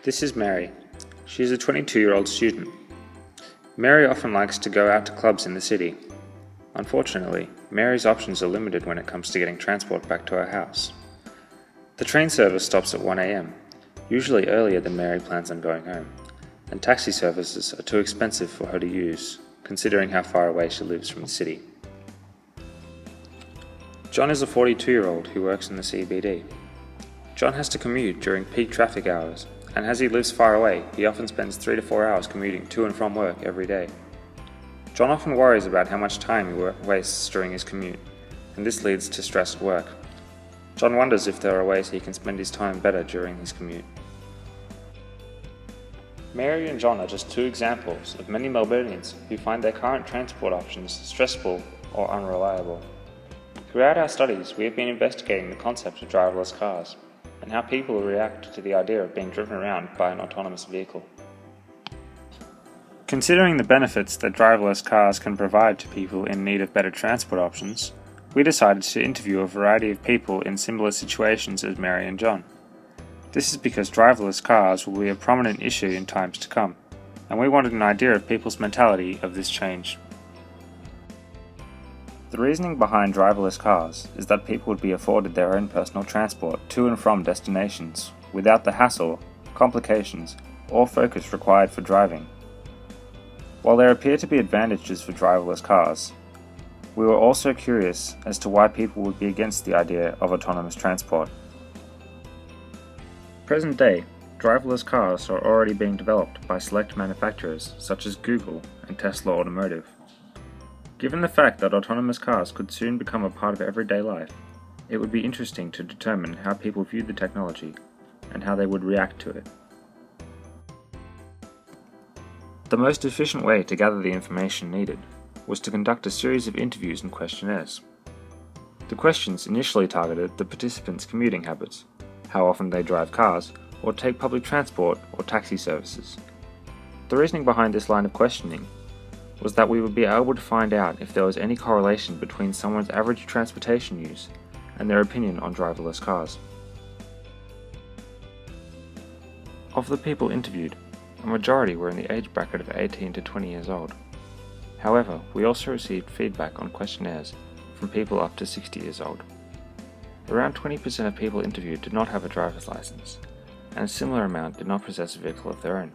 This is Mary. She is a 22-year-old student. Mary often likes to go out to clubs in the city. Unfortunately, Mary's options are limited when it comes to getting transport back to her house. The train service stops at 1 a.m., usually earlier than Mary plans on going home, and taxi services are too expensive for her to use, considering how far away she lives from the city. John is a 42-year-old who works in the CBD. John has to commute during peak traffic hours, and as he lives far away, he often spends 3 to 4 hours commuting to and from work every day. John often worries about how much time he wastes during his commute, and this leads to stress at work. John wonders if there are ways he can spend his time better during his commute. Mary and John are just two examples of many Melburnians who find their current transport options stressful or unreliable. Throughout our studies, we have been investigating the concept of driverless cars and how people react to the idea of being driven around by an autonomous vehicle. Considering the benefits that driverless cars can provide to people in need of better transport options, we decided to interview a variety of people in similar situations as Mary and John. This is because driverless cars will be a prominent issue in times to come, and we wanted an idea of people's mentality of this change. The reasoning behind driverless cars is that people would be afforded their own personal transport to and from destinations without the hassle, complications, or focus required for driving. While there appear to be advantages for driverless cars, we were also curious as to why people would be against the idea of autonomous transport. Present day, driverless cars are already being developed by select manufacturers such as Google and Tesla Automotive. Given the fact that autonomous cars could soon become a part of everyday life, it would be interesting to determine how people view the technology and how they would react to it. The most efficient way to gather the information needed was to conduct a series of interviews and questionnaires. The questions initially targeted the participants' commuting habits, how often they drive cars, or take public transport or taxi services. The reasoning behind this line of questioning was that we would be able to find out if there was any correlation between someone's average transportation use and their opinion on driverless cars. Of the people interviewed, a majority were in the age bracket of 18 to 20 years old. However, we also received feedback on questionnaires from people up to 60 years old. Around 20% of people interviewed did not have a driver's license, and a similar amount did not possess a vehicle of their own.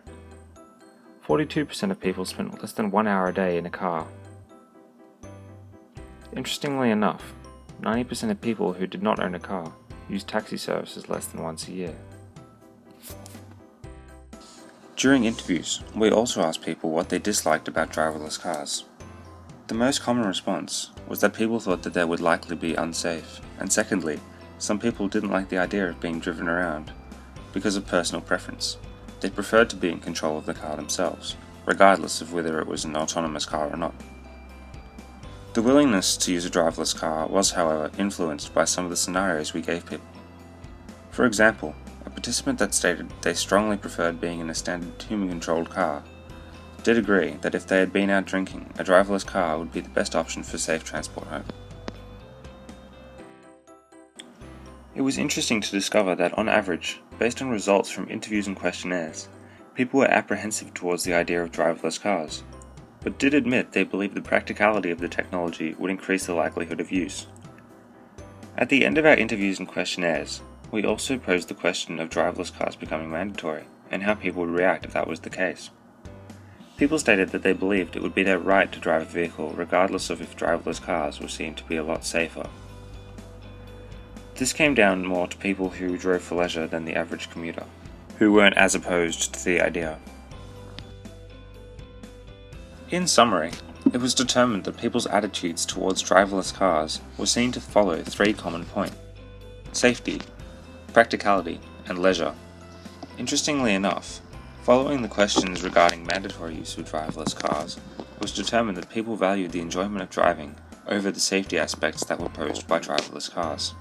42% of people spent less than 1 hour a day in a car. Interestingly enough, 90% of people who did not own a car used taxi services less than once a year. During interviews, we also asked people what they disliked about driverless cars. The most common response was that people thought that they would likely be unsafe, and secondly, some people didn't like the idea of being driven around because of personal preference. They preferred to be in control of the car themselves, regardless of whether it was an autonomous car or not. The willingness to use a driverless car was, however, influenced by some of the scenarios we gave people. For example, a participant that stated they strongly preferred being in a standard human-controlled car did agree that if they had been out drinking, a driverless car would be the best option for safe transport home. It was interesting to discover that on average, based on results from interviews and questionnaires, people were apprehensive towards the idea of driverless cars, but did admit they believed the practicality of the technology would increase the likelihood of use. At the end of our interviews and questionnaires, we also posed the question of driverless cars becoming mandatory and how people would react if that was the case. People stated that they believed it would be their right to drive a vehicle regardless of if driverless cars were seen to be a lot safer. This came down more to people who drove for leisure than the average commuter, who weren't as opposed to the idea. In summary, it was determined that people's attitudes towards driverless cars were seen to follow 3 common points: safety, practicality, and leisure. Interestingly enough, following the questions regarding mandatory use of driverless cars, it was determined that people valued the enjoyment of driving over the safety aspects that were posed by driverless cars.